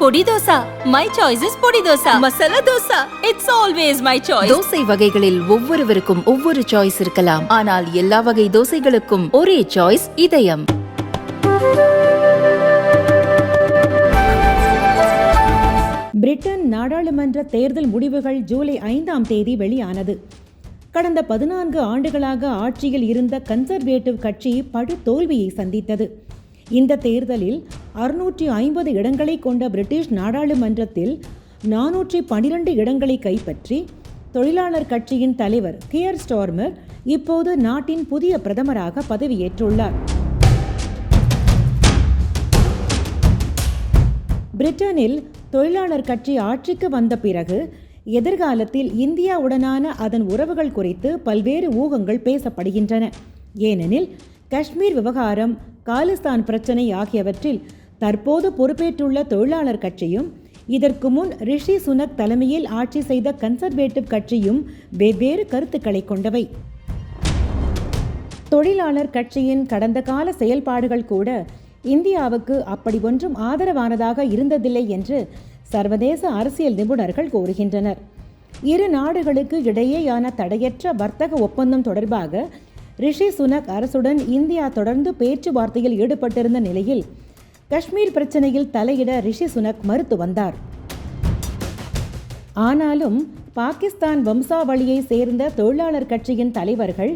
பொடி dosa. My choice is பொடி dosa. Masala dosa. It's always my choice. Dosa வகைகளில் ஒவ்வொருவருக்கும் ஒவ்வொரு சாய்ஸ் இருக்கலாம். ஆனால் எல்லா வகை தோசைகளுக்கும் ஒரே சாய்ஸ் இதயம். பிரிட்டன் நாடாளுமன்ற தேர்தல் முடிவுகள் ஜூலை 5ஆம் தேதி வெளியானது. கடந்த 14 ஆண்டுகளாக ஆட்சியில் இருந்த கன்சர்வேட்டிவ் கட்சி படு தோல்வியை சந்தித்தது. இந்த தேர்தலில் 650 இடங்களை கொண்ட பிரிட்டிஷ் நாடாளுமன்றத்தில் 412 இடங்களை கைப்பற்றி தொழிலாளர் கட்சியின் தலைவர் கியர் ஸ்டார்மர் இப்போது நாட்டின் புதிய பிரதமராக பதவியேற்றுள்ளார். பிரிட்டனில் தொழிலாளர் கட்சி ஆட்சிக்கு வந்த பிறகு எதிர்காலத்தில் இந்தியாவுடனான அதன் உறவுகள் குறித்து பல்வேறு ஊகங்கள் பேசப்படுகின்றன. ஏனெனில் காஷ்மீர் விவகாரம், காலிஸ்தான் பிரச்சினை ஆகியவற்றில் தற்போது பொறுப்பேற்றுள்ள தொழிலாளர் கட்சியும் இதற்கு முன் ரிஷி சுனக் தலைமையில் ஆட்சி செய்த கன்சர்வேட்டிவ் கட்சியும் வெவ்வேறு கருத்துக்களை கொண்டவை. தொழிலாளர் கட்சியின் கடந்த கால செயல்பாடுகள் கூட இந்தியாவுக்கு அப்படி ஒன்றும் ஆதரவானதாக இருந்ததில்லை என்று சர்வதேச அரசியல் நிபுணர்கள் கூறுகின்றனர். இரு நாடுகளுக்கு இடையேயான தடையற்ற வர்த்தக ஒப்பந்தம் தொடர்பாக ரிஷி சுனக் அரசுடன் இந்தியா தொடர்ந்து பேச்சுவார்த்தையில் ஈடுபட்டிருந்த நிலையில் காஷ்மீர் பிரச்சனையில் தலையிட ரிஷி சுனக் மறுத்து வந்தார். ஆனாலும் பாகிஸ்தான் வம்சாவளியை சேர்ந்த தொழிலாளர் கட்சியின் தலைவர்கள்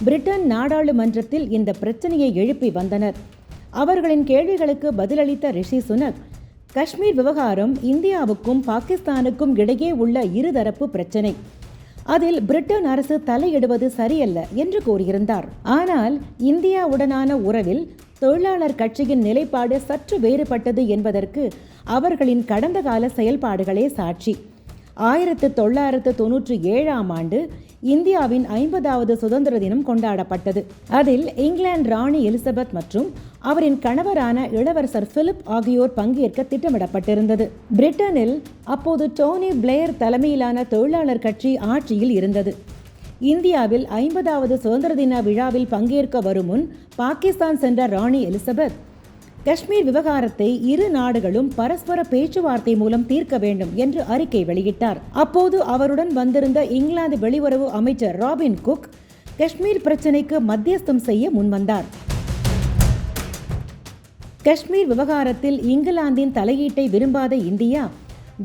பிரிட்டன் நாடாளுமன்றத்தில் இந்த பிரச்சனையை எழுப்பி வந்தனர். அவர்களின் கேள்விகளுக்கு பதிலளித்த ரிஷி சுனக், காஷ்மீர் விவகாரம் இந்தியாவுக்கும் பாகிஸ்தானுக்கும் இடையே உள்ள இருதரப்பு பிரச்சினை, அதில் பிரிட்டன் அரசு தலையிடுவது சரியல்ல என்று கூறியிருந்தார். ஆனால் இந்தியாவுடனான உறவில் தொழிலாளர் கட்சியின் நிலைப்பாடு சற்று வேறுபட்டது என்பதற்கு அவர்களின் கடந்த கால செயல்பாடுகளே சாட்சி. 1997ஆம் ஆண்டு இந்தியாவின் 50வது சுதந்திர தினம் கொண்டாடப்பட்டது. அதில் இங்கிலாந்து ராணி எலிசபெத் மற்றும் அவரின் கணவரான இளவரசர் பிலிப் ஆகியோர் பங்கேற்க திட்டமிடப்பட்டிருந்தது. பிரிட்டனில் அப்போது டோனி பிளேயர் தலைமையிலான தொழிலாளர் கட்சி ஆட்சியில் இருந்தது. இந்தியாவில் 50வது சுதந்திர தின விழாவில் பங்கேற்க வரும் முன் பாகிஸ்தான் சென்ற ராணி எலிசபெத் காஷ்மீர் விவகாரத்தை இரு நாடுகளும் பரஸ்பர பேச்சுவார்த்தை மூலம் தீர்க்க வேண்டும் என்று அறிக்கை வெளியிட்டார். அப்போது அவருடன் வந்திருந்த இங்கிலாந்து வெளியுறவு அமைச்சர் ராபின் குக் காஷ்மீர் பிரச்சினைக்கு மத்தியஸ்தம் செய்ய முன்வந்தார். காஷ்மீர் விவகாரத்தில் இங்கிலாந்தின் தலையீட்டை விரும்பாத இந்தியா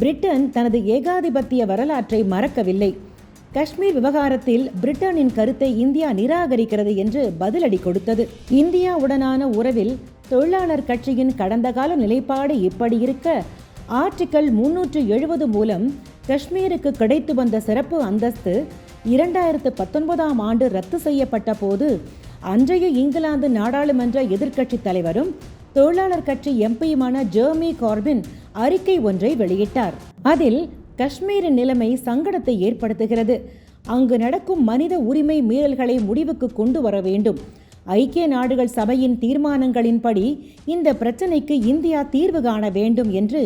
பிரிட்டன் தனது ஏகாதிபத்திய வரலாற்றை மறக்கவில்லை. காஷ்மீர் விவகாரத்தில் பிரிட்டனின் கருத்தை இந்தியா நிராகரிக்கிறது என்று பதிலடி கொடுத்தது. இந்தியாவுடனான உறவில் தொழிலாளர் கட்சியின் கடந்த கால நிலைப்பாடு இப்படி இருக்க, ஆர்டிகல் 370 மூலம் காஷ்மீருக்கு கிடைத்து வந்த சிறப்பு அந்தஸ்து 2019ஆம் ஆண்டு ரத்து செய்யப்பட்ட போது அன்றைய இங்கிலாந்து நாடாளுமன்ற எதிர்க்கட்சி தலைவரும் தொழிலாளர் கட்சி எம்பியுமான ஜெர்மி கார்பின் அறிக்கை ஒன்றை வெளியிட்டார். அதில் காஷ்மீரின் நிலைமை சங்கடத்தை ஏற்படுத்துகிறது, அங்கு நடக்கும் மனித உரிமை மீறல்களை முடிவுக்கு கொண்டு வர வேண்டும், ஐக்கிய நாடுகள் சபையின் தீர்மானங்களின்படி இந்த பிரச்சினைக்கு இந்தியா தீர்வு காண வேண்டும் என்று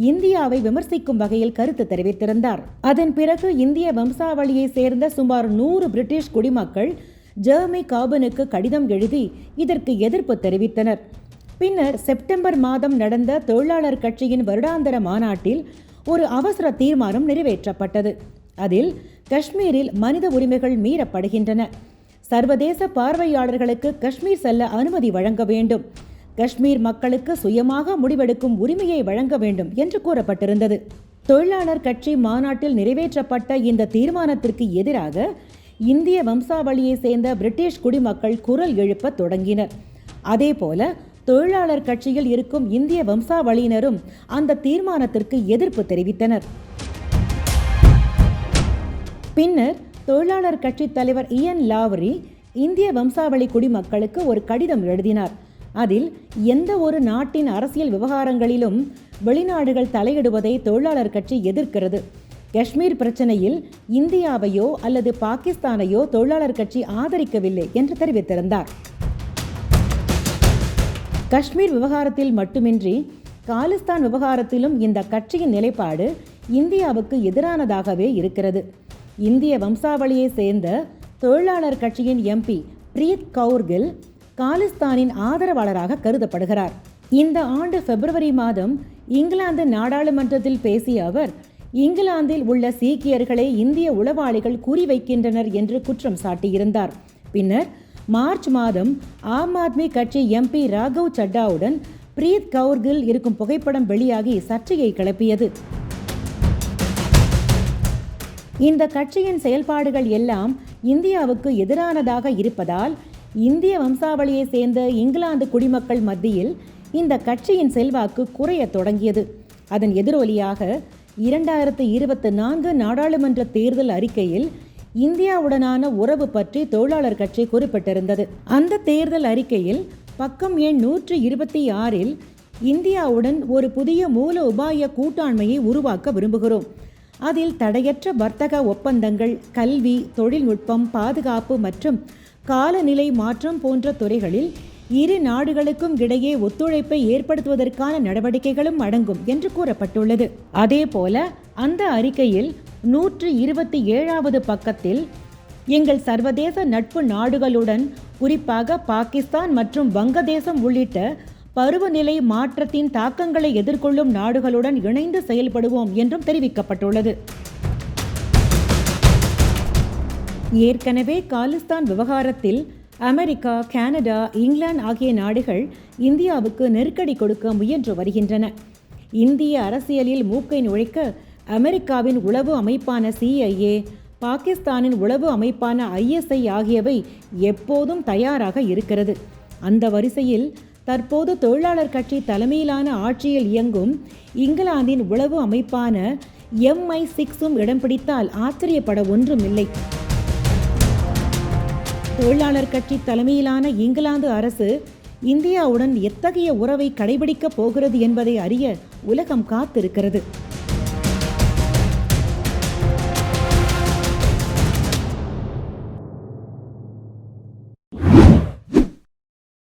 இந்தியாவை விமர்சிக்கும் வகையில் கருத்து தெரிவித்திருந்தார். அதன் பிறகு இந்திய வம்சாவளியை சேர்ந்த சுமார் 100 பிரிட்டிஷ் குடிமக்கள் ஜெர்மி கார்பினுக்கு கடிதம் எழுதி இதற்கு எதிர்ப்பு தெரிவித்தனர். பின்னர் செப்டம்பர் மாதம் நடந்த தொழிலாளர் கட்சியின் வருடாந்திர மாநாட்டில் ஒரு அவசர தீர்மானம் நிறைவேற்றப்பட்டது. அதில் காஷ்மீரில் மனித உரிமைகள் மீறப்படுகின்றன, சர்வதேச பார்வையாளர்களுக்கு காஷ்மீர் செல்ல அனுமதி வழங்க வேண்டும், காஷ்மீர் மக்களுக்கு சுயமாக முடிவெடுக்கும் உரிமையை வழங்க வேண்டும் என்று கூறப்பட்டிருந்தது. தொழிலாளர் கட்சி மாநாட்டில் நிறைவேற்றப்பட்ட இந்த தீர்மானத்திற்கு எதிராக இந்திய வம்சாவளியை சேர்ந்த பிரிட்டிஷ் குடிமக்கள் குரல் எழுப்ப தொடங்கினர். அதேபோல தொழிலாளர் கட்சியில் இருக்கும் இந்திய வம்சாவளியினரும் அந்த தீர்மானத்திற்கு எதிர்ப்பு தெரிவித்தனர். பின்னர் தொழிலாளர் கட்சி தலைவர் இயன் லாவரி இந்திய வம்சாவளி குடிமக்களுக்கு ஒரு கடிதம் எழுதினார். அதில் எந்த ஒரு நாட்டின் அரசியல் விவகாரங்களிலும் வெளிநாடுகள் தலையிடுவதை தொழிலாளர் கட்சி எதிர்க்கிறது, காஷ்மீர் பிரச்சனையில் இந்தியாவையோ அல்லது பாகிஸ்தானையோ தொழிலாளர் கட்சி ஆதரிக்கவில்லை என்று தெரிவித்திருந்தார். காஷ்மீர் விவகாரத்தில் மட்டுமின்றி காலிஸ்தான் விவகாரத்திலும் இந்த கட்சியின் நிலைப்பாடு இந்தியாவுக்கு எதிரானதாகவே இருக்கிறது. இந்திய வம்சாவளியை சேர்ந்த தொழிலாளர் கட்சியின் எம்பி பிரீத் கவுர் கில் காலிஸ்தானின் ஆதரவாளராக கருதப்படுகிறார். இந்த ஆண்டு பிப்ரவரி மாதம் இங்கிலாந்து நாடாளுமன்றத்தில் பேசிய அவர், இங்கிலாந்தில் உள்ள சீக்கியர்களை இந்திய உளவாளிகள் குறிவைக்கின்றனர் என்று குற்றம் சாட்டியிருந்தார். பின்னர் மார்ச் மாதம் ஆம் ஆத்மி கட்சி எம்பி ராகவ் சட்டாவுடன் பிரீத் கவுர் கில் இருக்கும் புகைப்படம் வெளியாகி சர்ச்சையை கிளப்பியது. இந்த கட்சியின் செயல்பாடுகள் எல்லாம் இந்தியாவுக்கு எதிரானதாக இருப்பதால் இந்திய வம்சாவளியை சேர்ந்த இங்கிலாந்து குடிமக்கள் மத்தியில் இந்த கட்சியின் செல்வாக்கு குறைய தொடங்கியது. அதன் எதிரொலியாக 2024 நாடாளுமன்ற தேர்தல் அறிக்கையில் இந்தியாவுடனான உறவு பற்றி தொழிலாளர் கட்சி குறிப்பிட்டிருந்தது. அந்த தேர்தல் அறிக்கையில் பக்கம் எண் 126இல் இந்தியாவுடன் ஒரு புதிய மூல உபாய கூட்டாண்மையை உருவாக்க விரும்புகிறோம். அதில் தடையற்ற வர்த்தக ஒப்பந்தங்கள், கல்வி, தொழில்நுட்பம், பாதுகாப்பு மற்றும் காலநிலை மாற்றம் போன்ற துறைகளில் இரு நாடுகளுக்கும் இடையே ஒத்துழைப்பை ஏற்படுத்துவதற்கான நடவடிக்கைகளும் அடங்கும் என்று கூறப்பட்டுள்ளது. அதேபோல அந்த அறிக்கையில் 127வது பக்கத்தில் எங்கள் சர்வதேச நட்பு நாடுகளுடன், குறிப்பாக பாகிஸ்தான் மற்றும் வங்கதேசம் உள்ளிட்ட பருவநிலை மாற்றத்தின் தாக்கங்களை எதிர்கொள்ளும் நாடுகளுடன் இணைந்து செயல்படுவோம் என்றும் தெரிவிக்கப்பட்டுள்ளது. ஏற்கனவே காலிஸ்தான் விவகாரத்தில் அமெரிக்கா, கனடா, இங்கிலாந்து ஆகிய நாடுகள் இந்தியாவுக்கு நெருக்கடி கொடுக்க முயன்று வருகின்றன. இந்திய அரசியலில் மூக்கை நுழைக்க அமெரிக்காவின் உளவு அமைப்பான CIA, பாகிஸ்தானின் உளவு அமைப்பான ISI ஆகியவை எப்போதும் தயாராக இருக்கிறது. அந்த வரிசையில் தற்போது தொழிலாளர் கட்சி தலைமையிலான ஆட்சியில் இயங்கும் இங்கிலாந்தின் உளவு அமைப்பான MI6 இடம் பிடித்தால் ஆச்சரியப்பட ஒன்றுமில்லை. தொழிலாளர் கட்சி தலைமையிலான இங்கிலாந்து அரசு இந்தியாவுடன் எத்தகைய உறவை கடைபிடிக்கப் போகிறது என்பதை அறிய உலகம் காத்திருக்கிறது.